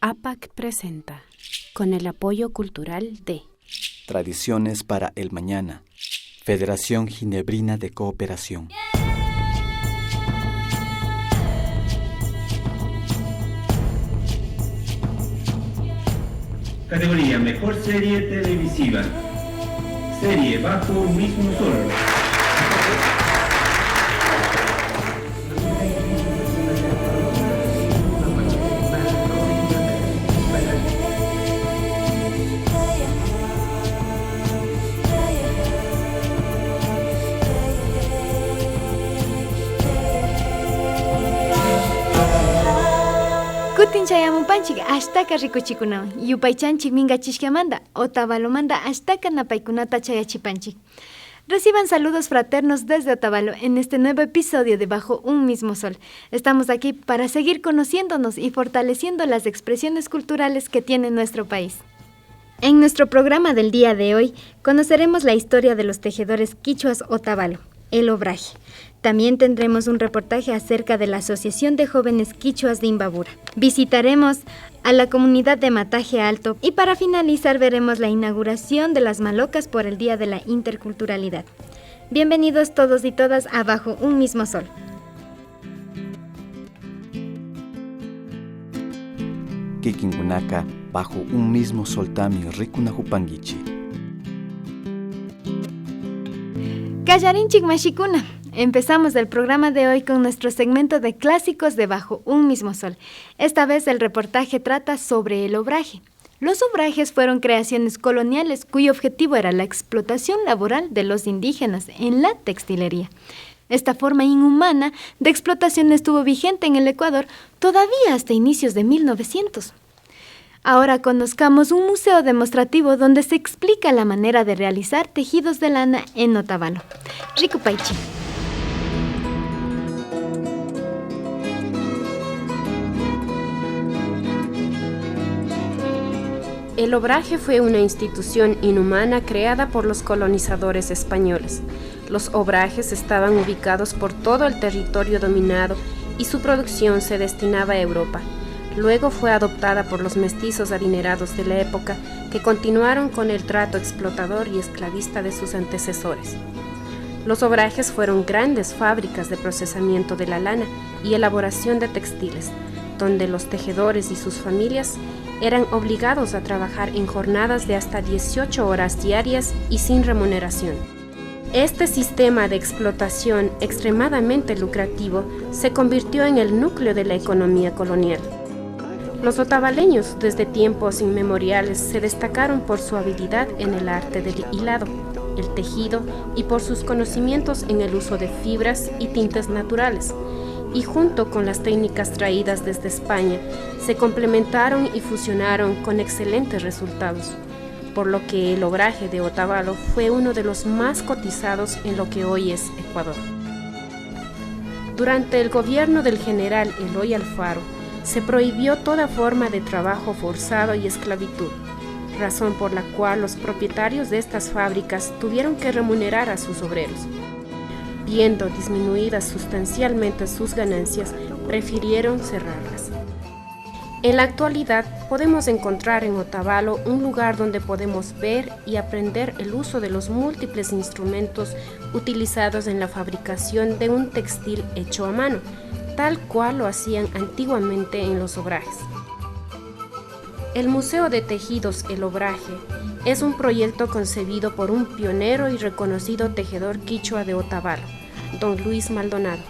APAC presenta, con el apoyo cultural de Tradiciones para el Mañana, Federación Ginebrina de Cooperación. Categoría Mejor Serie Televisiva. Serie Bajo un Mismo Sol. Kutin chayamunpanchik ashtaka rikuchikunawan yupaychanchik minkachishkamanta Otavalomanta ashtaka napaykunata chayachipanchik. Reciban saludos fraternos desde Otavalo en este nuevo episodio de Bajo un Mismo Sol. Estamos aquí para seguir conociéndonos y fortaleciendo las expresiones culturales que tiene nuestro país. En nuestro programa del día de hoy conoceremos la historia de los tejedores quichuas Otavalo, el obraje. También tendremos un reportaje acerca de la Asociación de Jóvenes Quichuas de Imbabura. Visitaremos a la comunidad de Mataje Alto y para finalizar veremos la inauguración de las malocas por el Día de la Interculturalidad. Bienvenidos todos y todas a Bajo un Mismo Sol. Kikingunaka, bajo un mismo sol tami rikunahupangichi. Kallarinchik mashikuna. Empezamos el programa de hoy con nuestro segmento de clásicos de Bajo un Mismo Sol. Esta vez el reportaje trata sobre el obraje. Los obrajes fueron creaciones coloniales cuyo objetivo era la explotación laboral de los indígenas en la textilería. Esta forma inhumana de explotación estuvo vigente en el Ecuador todavía hasta inicios de 1900. Ahora conozcamos un museo demostrativo donde se explica la manera de realizar tejidos de lana en Otavalo. Rikupaychi. El obraje fue una institución inhumana creada por los colonizadores españoles. Los obrajes estaban ubicados por todo el territorio dominado y su producción se destinaba a Europa. Luego fue adoptada por los mestizos adinerados de la época que continuaron con el trato explotador y esclavista de sus antecesores. Los obrajes fueron grandes fábricas de procesamiento de la lana y elaboración de textiles, donde los tejedores y sus familias eran obligados a trabajar en jornadas de hasta 18 horas diarias y sin remuneración. Este sistema de explotación extremadamente lucrativo se convirtió en el núcleo de la economía colonial. Los otavaleños desde tiempos inmemoriales se destacaron por su habilidad en el arte del hilado, el tejido y por sus conocimientos en el uso de fibras y tintes naturales. Y junto con las técnicas traídas desde España, se complementaron y fusionaron con excelentes resultados, por lo que el obraje de Otavalo fue uno de los más cotizados en lo que hoy es Ecuador. Durante el gobierno del general Eloy Alfaro, se prohibió toda forma de trabajo forzado y esclavitud, razón por la cual los propietarios de estas fábricas tuvieron que remunerar a sus obreros. Viendo disminuidas sustancialmente sus ganancias, prefirieron cerrarlas. En la actualidad podemos encontrar en Otavalo un lugar donde podemos ver y aprender el uso de los múltiples instrumentos utilizados en la fabricación de un textil hecho a mano, tal cual lo hacían antiguamente en los obrajes. El Museo de Tejidos El Obraje es un proyecto concebido por un pionero y reconocido tejedor quichua de Otavalo, don Luis Maldonado.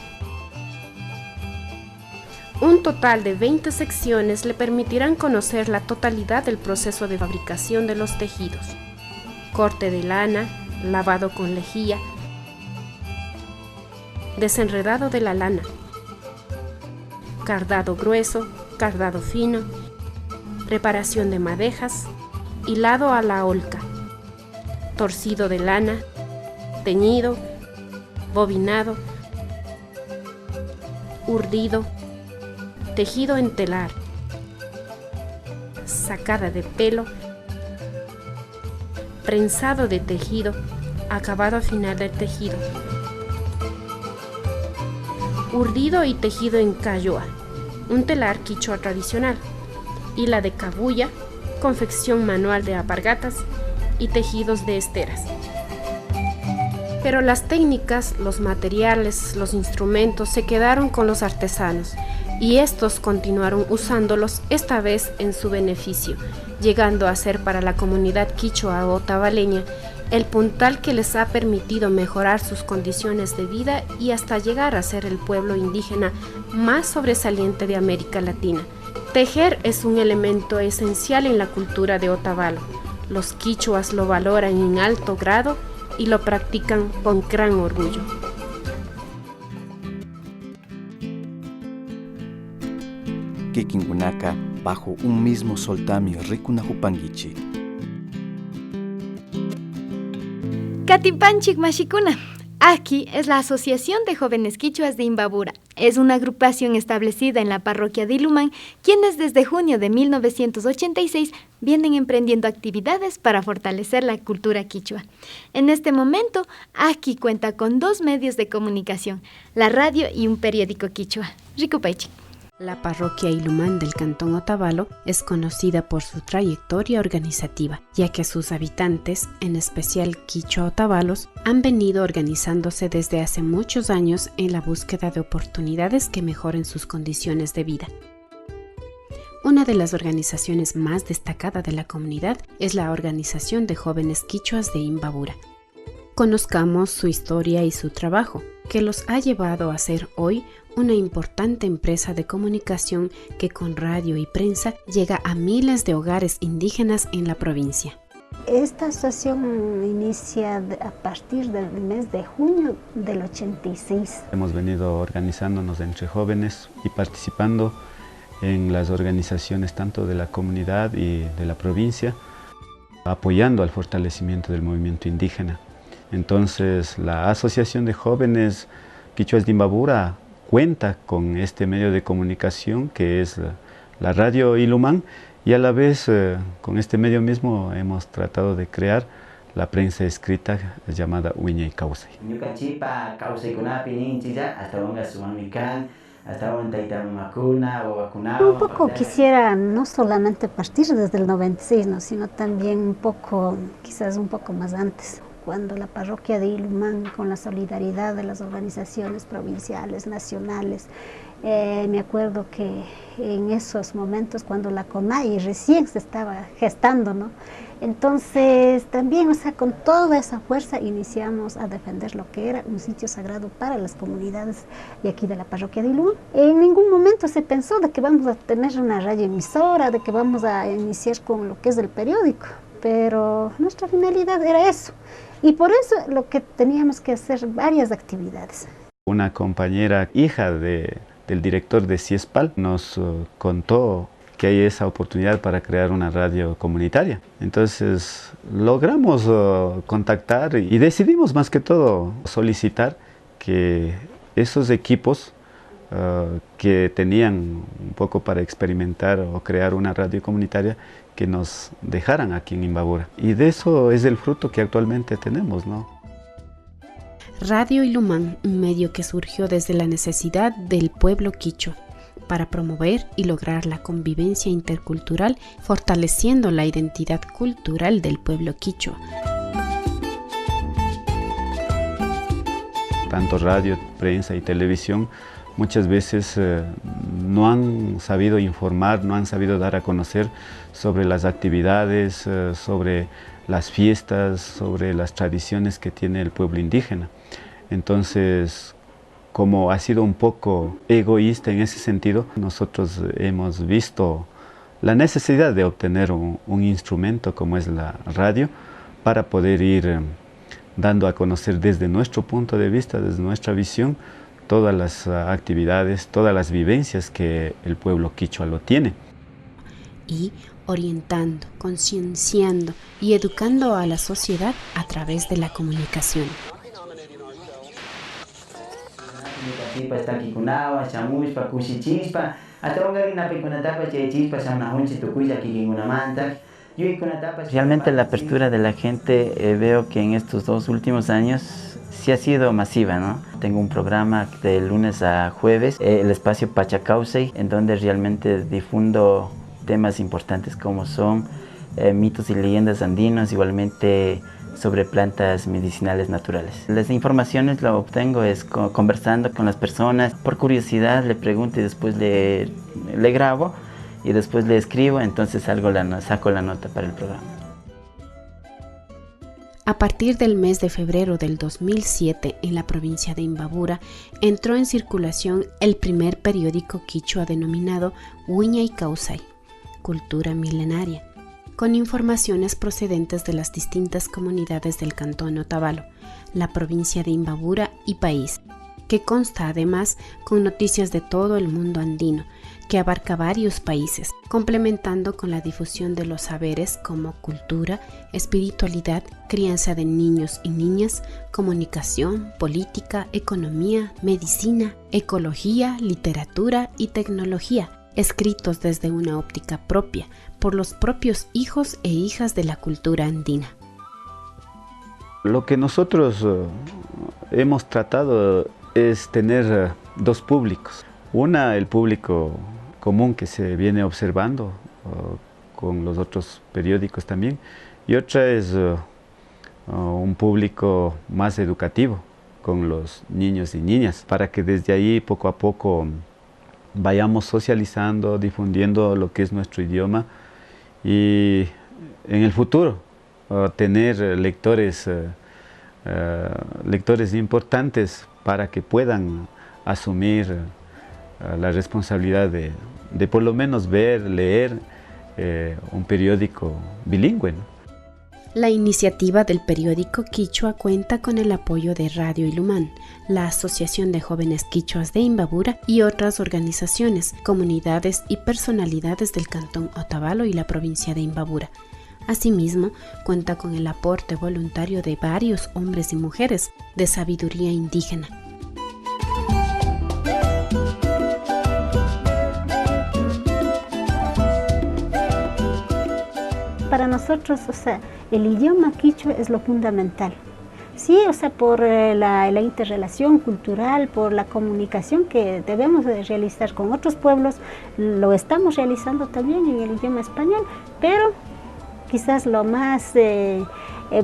Un total de 20 secciones le permitirán conocer la totalidad del proceso de fabricación de los tejidos: corte de lana, lavado con lejía, desenredado de la lana, cardado grueso, cardado fino, preparación de madejas, hilado a la holca, torcido de lana, teñido, bobinado, urdido, tejido en telar, sacada de pelo, prensado de tejido, acabado final del tejido, urdido y tejido en cayoa, un telar quichua tradicional, y la de cabuya, confección manual de alpargatas y tejidos de esteras. Pero las técnicas, los materiales, los instrumentos se quedaron con los artesanos y estos continuaron usándolos, esta vez en su beneficio, llegando a ser para la comunidad quichua otavaleña el puntal que les ha permitido mejorar sus condiciones de vida y hasta llegar a ser el pueblo indígena más sobresaliente de América Latina. Tejer es un elemento esencial en la cultura de Otavalo. Los quichuas lo valoran en alto grado y lo practican con gran orgullo. Kikingunaka bajo un mismo soltamio rikunahupangichi. Katipanchik Mashikuna. Aquí es la Asociación de Jóvenes Quichuas de Imbabura. Es una agrupación establecida en la parroquia de Ilumán, quienes desde junio de 1986 vienen emprendiendo actividades para fortalecer la cultura quichua. En este momento, aquí cuenta con 2 medios de comunicación, la radio y un periódico quichua. Ricupaichik. La parroquia Ilumán del Cantón Otavalo es conocida por su trayectoria organizativa, ya que sus habitantes, en especial quichua otavalos, han venido organizándose desde hace muchos años en la búsqueda de oportunidades que mejoren sus condiciones de vida. Una de las organizaciones más destacadas de la comunidad es la Organización de Jóvenes Quichuas de Imbabura. Conozcamos su historia y su trabajo, que los ha llevado a ser hoy una importante empresa de comunicación que con radio y prensa llega a miles de hogares indígenas en la provincia. Esta asociación inicia a partir del mes de junio del 86. Hemos venido organizándonos entre jóvenes y participando en las organizaciones tanto de la comunidad y de la provincia, apoyando al fortalecimiento del movimiento indígena. Entonces, la Asociación de Jóvenes Quichuas de Imbabura cuenta con este medio de comunicación que es la radio Ilumán, y a la vez con este medio mismo hemos tratado de crear la prensa escrita llamada Uiñay Causay. Un poco quisiera no solamente partir desde el 96, ¿no? Sino también un poco, quizás un poco más antes, cuando la parroquia de Ilumán, con la solidaridad de las organizaciones provinciales, nacionales, me acuerdo que en esos momentos cuando la CONAI recién se estaba gestando, ¿no? Entonces también, o sea, con toda esa fuerza iniciamos a defender lo que era un sitio sagrado para las comunidades de aquí de la parroquia de Ilumán. En ningún momento se pensó de que vamos a tener una radioemisora, de que vamos a iniciar con lo que es el periódico, pero nuestra finalidad era eso. Y por eso lo que teníamos que hacer varias actividades. Una compañera, hija del director de CIESPAL, nos contó que hay esa oportunidad para crear una radio comunitaria. Entonces logramos contactar y decidimos más que todo solicitar que esos equipos que tenían un poco para experimentar o crear una radio comunitaria, que nos dejaran aquí en Imbabura. Y de eso es el fruto que actualmente tenemos, ¿no? Radio Ilumán, un medio que surgió desde la necesidad del pueblo quichua para promover y lograr la convivencia intercultural, fortaleciendo la identidad cultural del pueblo quichua. Tanto radio, prensa y televisión muchas veces no han sabido informar, no han sabido dar a conocer sobre las actividades, sobre las fiestas, sobre las tradiciones que tiene el pueblo indígena. Entonces, como ha sido un poco egoísta en ese sentido, nosotros hemos visto la necesidad de obtener un instrumento como es la radio para poder ir dando a conocer desde nuestro punto de vista, desde nuestra visión, todas las actividades, todas las vivencias que el pueblo quichua lo tiene. Y orientando, concienciando y educando a la sociedad a través de la comunicación. Realmente la apertura de la gente veo que en estos 2 últimos años sí ha sido masiva, ¿no? Tengo un programa de lunes a jueves, el espacio Pachacausay, en donde realmente difundo temas importantes como son mitos y leyendas andinos, igualmente sobre plantas medicinales naturales. Las informaciones las obtengo conversando con las personas, por curiosidad le pregunto y después le grabo y después le escribo, entonces saco la nota para el programa. A partir del mes de febrero del 2007, en la provincia de Imbabura, entró en circulación el primer periódico quichua denominado Huiñay Causay, Cultura Milenaria, con informaciones procedentes de las distintas comunidades del cantón Otavalo, la provincia de Imbabura y país, que consta además con noticias de todo el mundo andino, que abarca varios países, complementando con la difusión de los saberes como cultura, espiritualidad, crianza de niños y niñas, comunicación, política, economía, medicina, ecología, literatura y tecnología, escritos desde una óptica propia por los propios hijos e hijas de la cultura andina. Lo que nosotros hemos tratado es tener dos públicos. Una, el público común que se viene observando con los otros periódicos también, y otra es un público más educativo con los niños y niñas, para que desde ahí poco a poco vayamos socializando, difundiendo lo que es nuestro idioma y en el futuro tener lectores importantes para que puedan asumir la responsabilidad de por lo menos ver, leer un periódico bilingüe, ¿no? La iniciativa del periódico quichua cuenta con el apoyo de Radio Ilumán, la Asociación de Jóvenes Quichuas de Imbabura y otras organizaciones, comunidades y personalidades del cantón Otavalo y la provincia de Imbabura. Asimismo, cuenta con el aporte voluntario de varios hombres y mujeres de sabiduría indígena. Para nosotros, el idioma quichua es lo fundamental. Sí, por la interrelación cultural, por la comunicación que debemos de realizar con otros pueblos, lo estamos realizando también en el idioma español, pero quizás lo más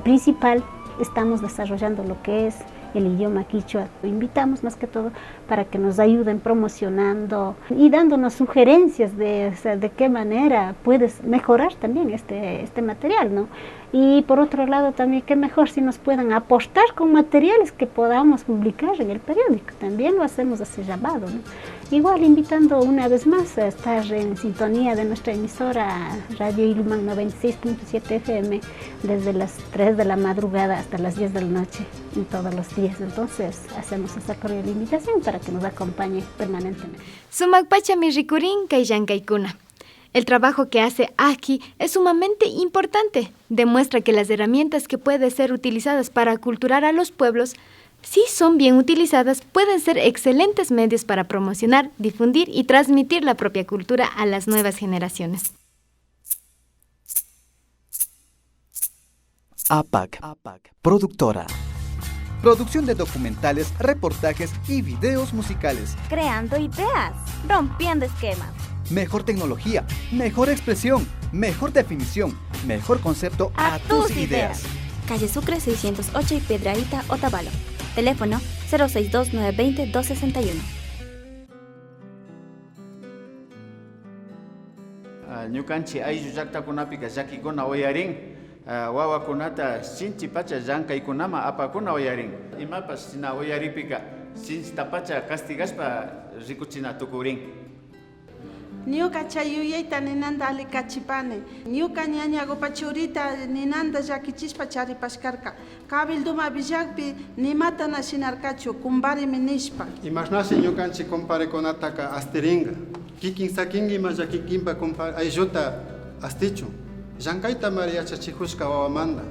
principal, estamos desarrollando lo que es el idioma quichua. Invitamos más que todo para que nos ayuden promocionando y dándonos sugerencias de qué manera puedes mejorar también este material, ¿no? Y por otro lado también, qué mejor si nos puedan aportar con materiales que podamos publicar en el periódico. También lo hacemos así llamado, ¿no? Igual invitando una vez más a estar en sintonía de nuestra emisora Radio Ilumán 96.7 FM desde las 3 de la madrugada hasta las 10 de la noche en todos los días. Entonces hacemos esa cordial invitación para que nos acompañe permanentemente. Sumakpacha mi rikurin kaillankaykuna. El trabajo que hace aquí es sumamente importante. Demuestra que las herramientas que pueden ser utilizadas para aculturar a los pueblos, si son bien utilizadas, pueden ser excelentes medios para promocionar, difundir y transmitir la propia cultura a las nuevas generaciones. APAC, productora. Producción de documentales, reportajes y videos musicales. Creando ideas, rompiendo esquemas. Mejor tecnología, mejor expresión, mejor definición, mejor concepto a tus ideas. Calle Sucre 608 y Piedrahíta, Otavalo. Teléfono 062-920-261. Ñukanchik ayllu llaqtakunapiqa llakikuna uyarin, wawakunata sinchi pacha llankaykunama apakuna uyarin. Imapas china uyaripiqa sinchita pacha castigashpa rikuchina tukurin. Ñuka chayuyayta ninanda alikachipani. Ñuka ñañagopa churita ninanda llakichispa charipashkarka. Cabilduma villagpi nimatana shinarkachu kumbarimi nishpa. Imashnasi ñukanchik comparekunataqa astiringa. Kikin sakinga ima llakikinpa aylluta astichu. Llankayta mari yachachijushka wawamanta.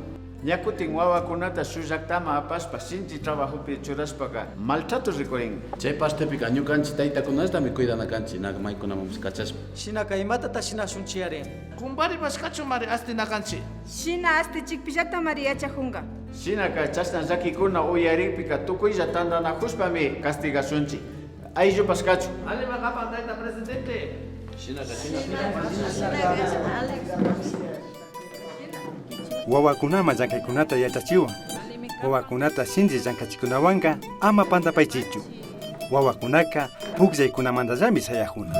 Ñakutin wawakunata shullaqtama apashpa sinchi trabajupi churashpaqa maltrato rikurin. Chay pastepiqa ñukanchik taytakunashtami cuidanakanchik naqmaykunamanpas kachashpa. Shinaka imatata shinashunchiyarin. Kumbaripashkachu mari astinakanchik. Shina astichikpillata mari yachajunga. Shinaka chashna llakikuna uyarikpiqa tukuylla tandanajushpami castigashunchik. Ayllupashkachu. Alima qapan tayta presidente. Wawakunama llankaykunata yachachiwan. Wawakunata sinchi llankachikunawanka ama pantapaychichu. Wawakunaka pukllaykunamantallami sayajuna.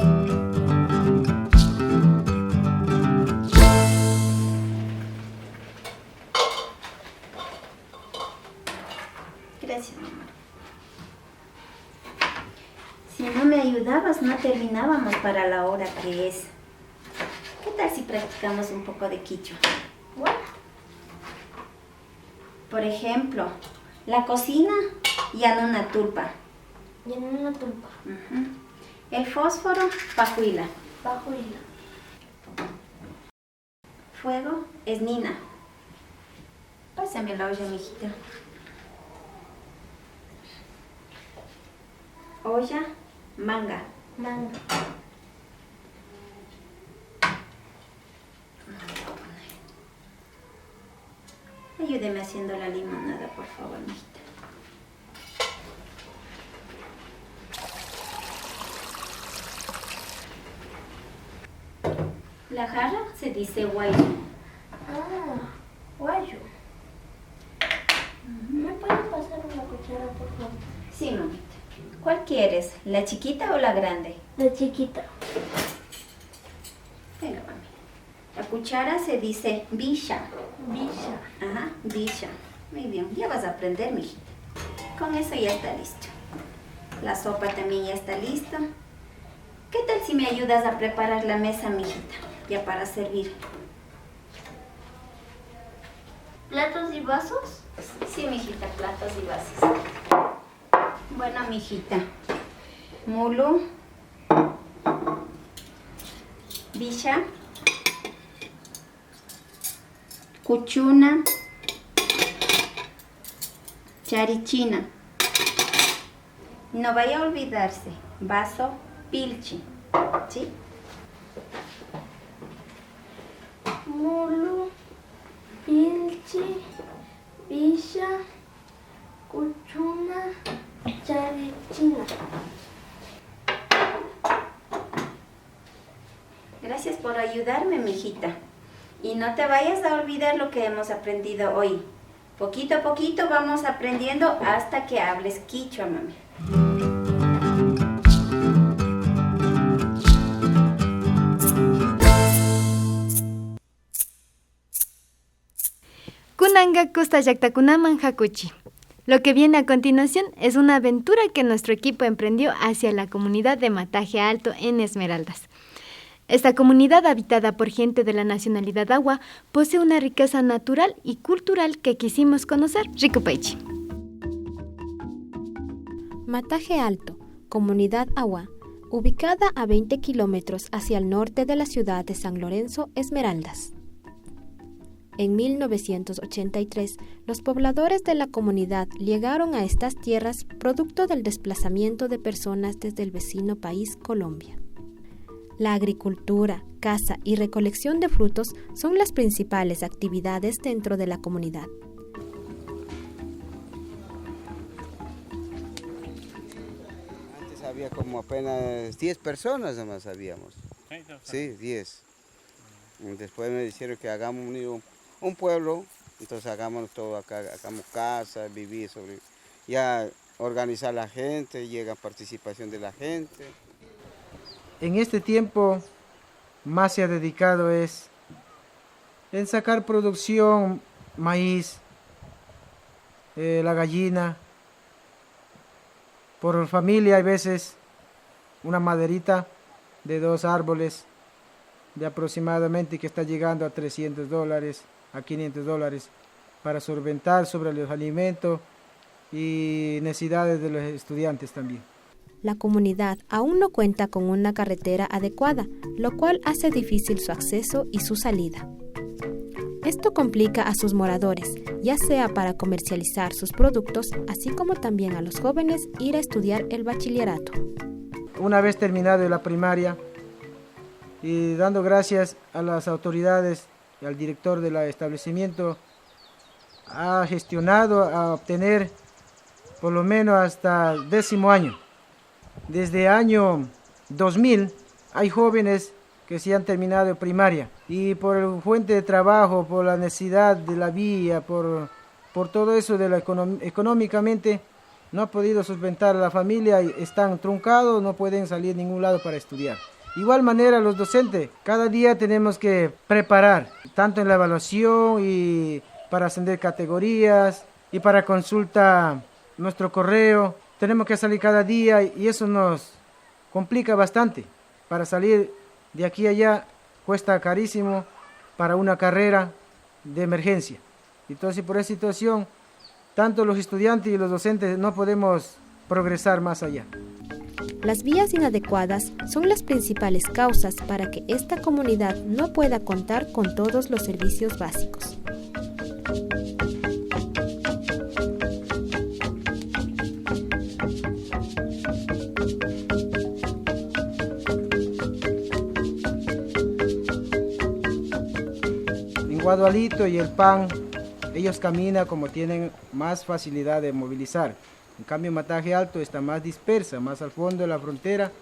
Gracias, mamá. Si no me ayudabas, no terminábamos para la hora que es. ¿Qué tal si practicamos un poco de quichua? Bueno. Por ejemplo, la cocina, yanuna tulpa. Yanuna tulpa. El fósforo, pajuila. Pajuila. Fuego, es nina. Pásame la olla, mijita. Olla, manga. Manga. Ayúdeme haciendo la limonada, por favor, mijita. La jarra se dice guayo. Ah, guayo. ¿Me puedes pasar una cuchara, por favor? Sí, mamita. ¿Cuál quieres? ¿La chiquita o la grande? La chiquita. Venga, mami. La cuchara se dice bisha. Bisha. Ajá, bisha. Muy bien, ya vas a aprender, mijita. Con eso ya está listo. La sopa también ya está lista. ¿Qué tal si me ayudas a preparar la mesa, mijita? Ya para servir. ¿Platos y vasos? Sí, mijita, platos y vasos. Bueno, mijita. Mulu. Bisha. Cuchuna. Charichina. No vaya a olvidarse. Vaso, pilchi. ¿Sí? Mulu, pilchi, bisha, cuchuna, charichina. Gracias por ayudarme, mijita. Y no te vayas a olvidar lo que hemos aprendido hoy. Poquito a poquito vamos aprendiendo hasta que hables quichua, mami. Kunanga Kusta Yaktakunaman Hakuchi. Lo que viene a continuación es una aventura que nuestro equipo emprendió hacia la comunidad de Mataje Alto en Esmeraldas. Esta comunidad, habitada por gente de la nacionalidad Agua, posee una riqueza natural y cultural que quisimos conocer. Ricupaichi. Mataje Alto, comunidad Agua, ubicada a 20 kilómetros hacia el norte de la ciudad de San Lorenzo, Esmeraldas. En 1983, los pobladores de la comunidad llegaron a estas tierras producto del desplazamiento de personas desde el vecino país Colombia. La agricultura, caza y recolección de frutos son las principales actividades dentro de la comunidad. Antes había como apenas 10 personas nada más habíamos. Sí, 10. Después me dijeron que hagamos un pueblo, entonces hagamos todo acá, hagamos casa, vivir sobre, ya organizar la gente, llega participación de la gente. En este tiempo más se ha dedicado en sacar producción, maíz, la gallina, por familia hay veces una maderita de 2 árboles de aproximadamente que está llegando a $300, a $500 para solventar sobre los alimentos y necesidades de los estudiantes también. La comunidad aún no cuenta con una carretera adecuada, lo cual hace difícil su acceso y su salida. Esto complica a sus moradores, ya sea para comercializar sus productos, así como también a los jóvenes ir a estudiar el bachillerato. Una vez terminado la primaria, y dando gracias a las autoridades y al director del establecimiento, ha gestionado a obtener por lo menos hasta el 10º año. Desde año 2000 hay jóvenes que sí han terminado primaria y por el fuente de trabajo, por la necesidad de la vía, por todo eso de económicamente no ha podido sustentar a la familia, y están truncados, no pueden salir a ningún lado para estudiar. Igual manera los docentes, cada día tenemos que preparar, tanto en la evaluación y para ascender categorías y para consulta nuestro correo, tenemos que salir cada día y eso nos complica bastante. Para salir de aquí a allá cuesta carísimo para una carrera de emergencia. Entonces por esa situación, tanto los estudiantes y los docentes no podemos progresar más allá. Las vías inadecuadas son las principales causas para que esta comunidad no pueda contar con todos los servicios básicos. En Guadualito y El Pan, ellos caminan como tienen más facilidad de movilizar. En cambio, Mataje Alto está más dispersa, más al fondo de la frontera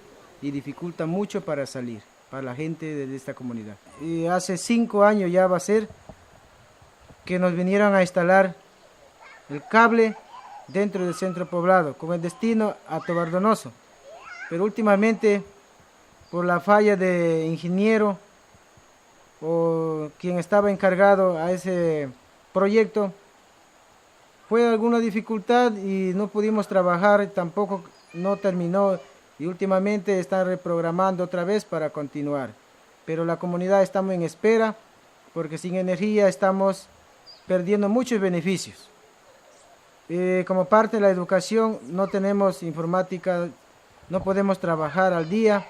y dificulta mucho para salir, para la gente de esta comunidad. Y hace 5 años ya va a ser que nos vinieron a instalar el cable dentro del centro poblado, con el destino a Tobardonoso. Pero últimamente, por la falla de ingeniero o quien estaba encargado a ese proyecto, fue alguna dificultad y no pudimos trabajar, tampoco no terminó y últimamente están reprogramando otra vez para continuar. Pero la comunidad estamos en espera porque sin energía estamos perdiendo muchos beneficios. Como parte de la educación no tenemos informática, no podemos trabajar al día,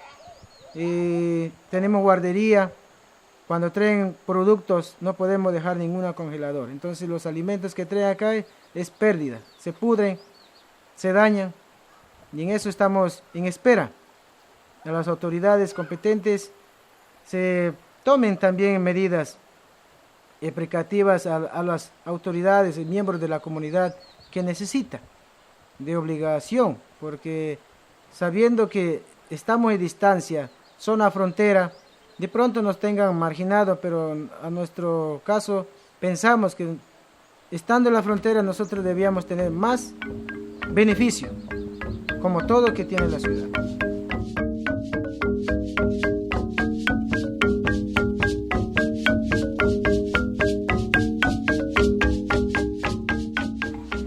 tenemos guardería. Cuando traen productos no podemos dejar ninguna congelador. Entonces los alimentos que traen acá es pérdida. Se pudren, se dañan. Y en eso estamos en espera. A las autoridades competentes se tomen también medidas precautivas a las autoridades y miembros de la comunidad que necesita de obligación. Porque sabiendo que estamos en distancia, zona frontera, de pronto nos tengan marginado, pero a nuestro caso pensamos que estando en la frontera nosotros debíamos tener más beneficio, como todo que tiene la ciudad.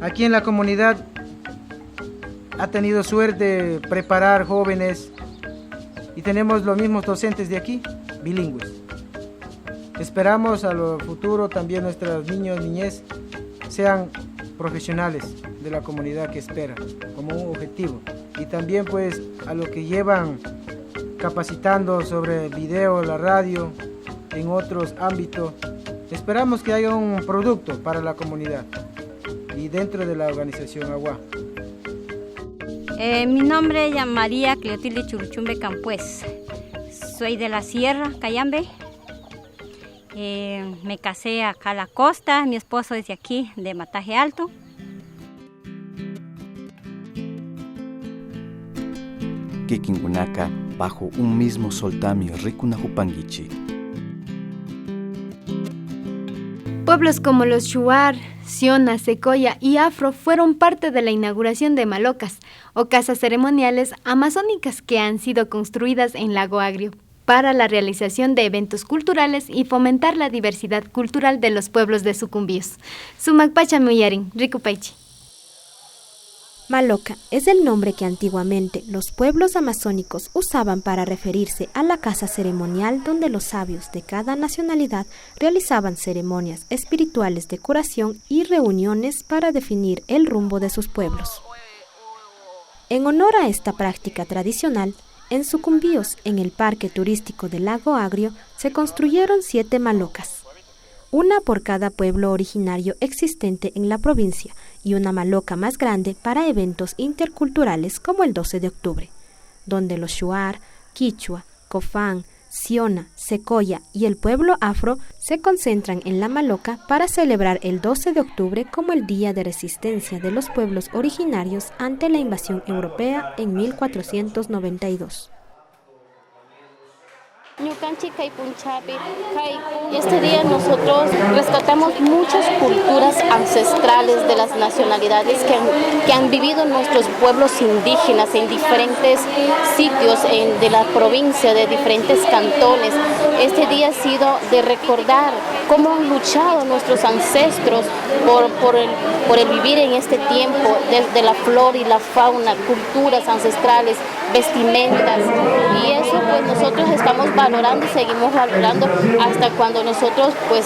Aquí en la comunidad ha tenido suerte de preparar jóvenes y tenemos los mismos docentes de aquí, bilingües. Esperamos a lo futuro también nuestros niños y niñez sean profesionales de la comunidad que espera, como un objetivo. Y también pues a lo que llevan capacitando sobre video, la radio, en otros ámbitos. Esperamos que haya un producto para la comunidad y dentro de la organización AGUA. Mi nombre es María Cleotilde Churuchumbe Campués. Soy de la Sierra, Cayambe. Me casé acá a la costa, mi esposo es de aquí, de Mataje Alto. Kikingunaka, bajo un mismo soltami Rikunajupanguichi. Pueblos como los Shuar, Siona, Secoya y Afro fueron parte de la inauguración de malocas o casas ceremoniales amazónicas que han sido construidas en Lago Agrio para la realización de eventos culturales y fomentar la diversidad cultural de los pueblos de Sucumbíos. Sumakpacha Muyarin, Ricupaichi. Maloca es el nombre que antiguamente los pueblos amazónicos usaban para referirse a la casa ceremonial donde los sabios de cada nacionalidad realizaban ceremonias espirituales de curación y reuniones para definir el rumbo de sus pueblos. En honor a esta práctica tradicional, en Sucumbíos, en el parque turístico del Lago Agrio, se construyeron 7 malocas, una por cada pueblo originario existente en la provincia y una maloca más grande para eventos interculturales como el 12 de octubre, donde los Shuar, Quichua, Cofán, Siona, Secoya y el pueblo afro se concentran en la maloca para celebrar el 12 de octubre como el día de resistencia de los pueblos originarios ante la invasión europea en 1492. Este día nosotros rescatamos muchas culturas ancestrales de las nacionalidades que han vivido nuestros pueblos indígenas en diferentes sitios de la provincia, de diferentes cantones. Este día ha sido de recordar cómo han luchado nuestros ancestros por el vivir en este tiempo, de la flora y la fauna, culturas ancestrales, vestimentas, y eso pues nosotros estamos valorando y seguimos valorando hasta cuando nosotros pues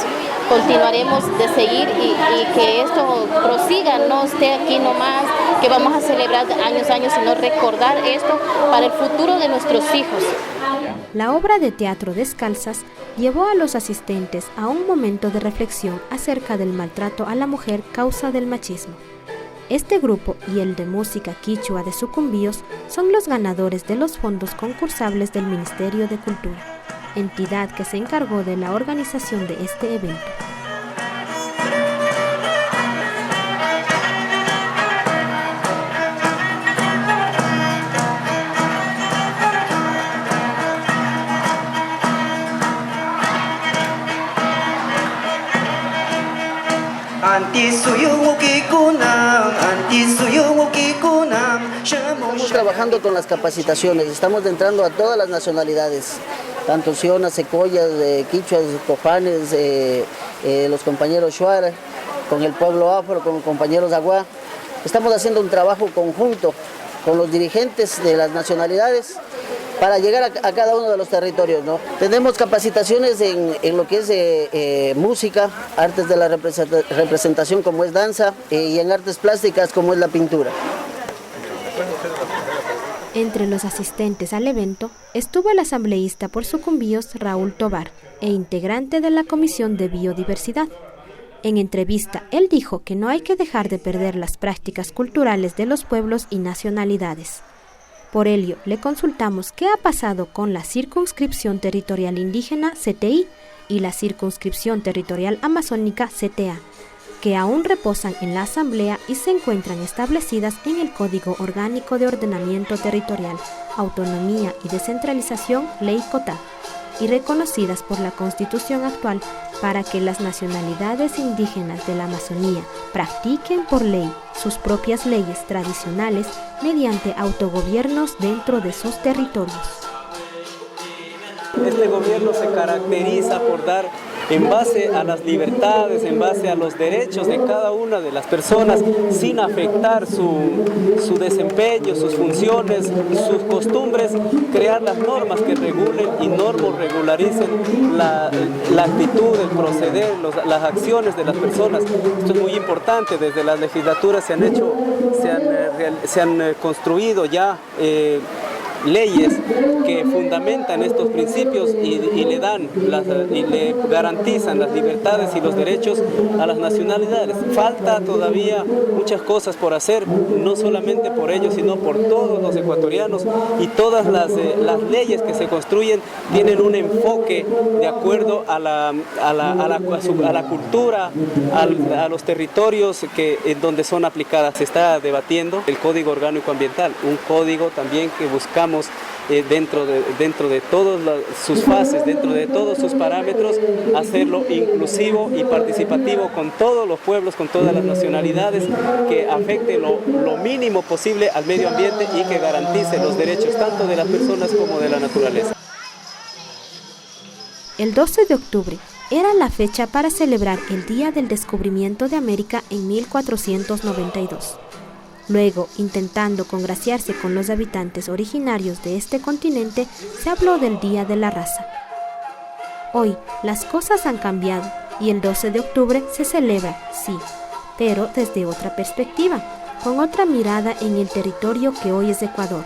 continuaremos de seguir y que esto prosiga, no esté aquí nomás, que vamos a celebrar años, sino recordar esto para el futuro de nuestros hijos. La obra de teatro Descalzas llevó a los asistentes a un momento de reflexión acerca del maltrato a la mujer causa del machismo. Este grupo y el de música quichua de Sucumbíos son los ganadores de los fondos concursables del Ministerio de Cultura, entidad que se encargó de la organización de este evento. Estamos trabajando con las capacitaciones, estamos entrando a todas las nacionalidades, tanto sionas, secoyas, quichuas, cofanes, los compañeros shuar, con el pueblo afro, con los compañeros agua. Estamos haciendo un trabajo conjunto con los dirigentes de las nacionalidades para llegar a cada uno de los territorios, ¿no? Tenemos capacitaciones en lo que es música, artes de la representación como es danza y en artes plásticas como es la pintura. Entre los asistentes al evento estuvo el asambleísta por Sucumbíos Raúl Tobar e integrante de la Comisión de Biodiversidad. En entrevista, él dijo que no hay que dejar de perder las prácticas culturales de los pueblos y nacionalidades. Por ello, le consultamos qué ha pasado con la Circunscripción Territorial Indígena CTI y la Circunscripción Territorial Amazónica CTA, que aún reposan en la Asamblea y se encuentran establecidas en el Código Orgánico de Ordenamiento Territorial, Autonomía y Descentralización, Ley COTA, y reconocidas por la Constitución actual para que las nacionalidades indígenas de la Amazonía practiquen por ley sus propias leyes tradicionales mediante autogobiernos dentro de sus territorios. Este gobierno se caracteriza por dar en base a las libertades, en base a los derechos de cada una de las personas, sin afectar su desempeño, sus funciones, sus costumbres, crear las normas que regulen y regularicen la actitud, el proceder, las acciones de las personas. Esto es muy importante. Desde las legislaturas se han construido ya leyes que fundamentan estos principios y le garantizan las libertades y los derechos a las nacionalidades. Falta todavía muchas cosas por hacer, no solamente por ellos, sino por todos los ecuatorianos, y todas las leyes que se construyen tienen un enfoque de acuerdo a la cultura, a los territorios en donde son aplicadas. Se está debatiendo el Código Orgánico Ambiental, un código también que buscamos dentro de todas sus fases, dentro de todos sus parámetros, hacerlo inclusivo y participativo con todos los pueblos, con todas las nacionalidades, que afecte lo mínimo posible al medio ambiente y que garantice los derechos tanto de las personas como de la naturaleza. El 12 de octubre era la fecha para celebrar el Día del Descubrimiento de América en 1492. Luego, intentando congraciarse con los habitantes originarios de este continente, se habló del Día de la Raza. Hoy, las cosas han cambiado y el 12 de octubre se celebra, sí, pero desde otra perspectiva, con otra mirada en el territorio que hoy es Ecuador.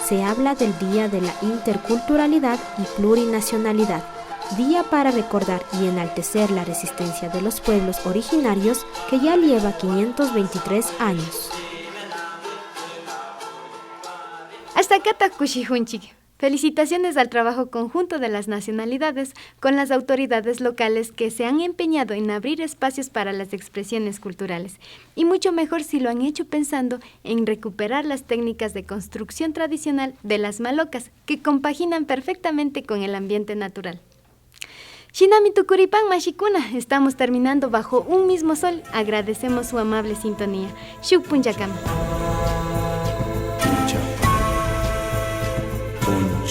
Se habla del Día de la Interculturalidad y Plurinacionalidad, día para recordar y enaltecer la resistencia de los pueblos originarios que ya lleva 523 años. Hasta acá takushihunchik. Felicitaciones al trabajo conjunto de las nacionalidades con las autoridades locales que se han empeñado en abrir espacios para las expresiones culturales. Y mucho mejor si lo han hecho pensando en recuperar las técnicas de construcción tradicional de las malocas que compaginan perfectamente con el ambiente natural. Shinami Tukuripan Mashikuna, estamos terminando bajo un mismo sol. Agradecemos su amable sintonía. Shuk Punchakama.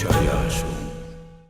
Punchayashu.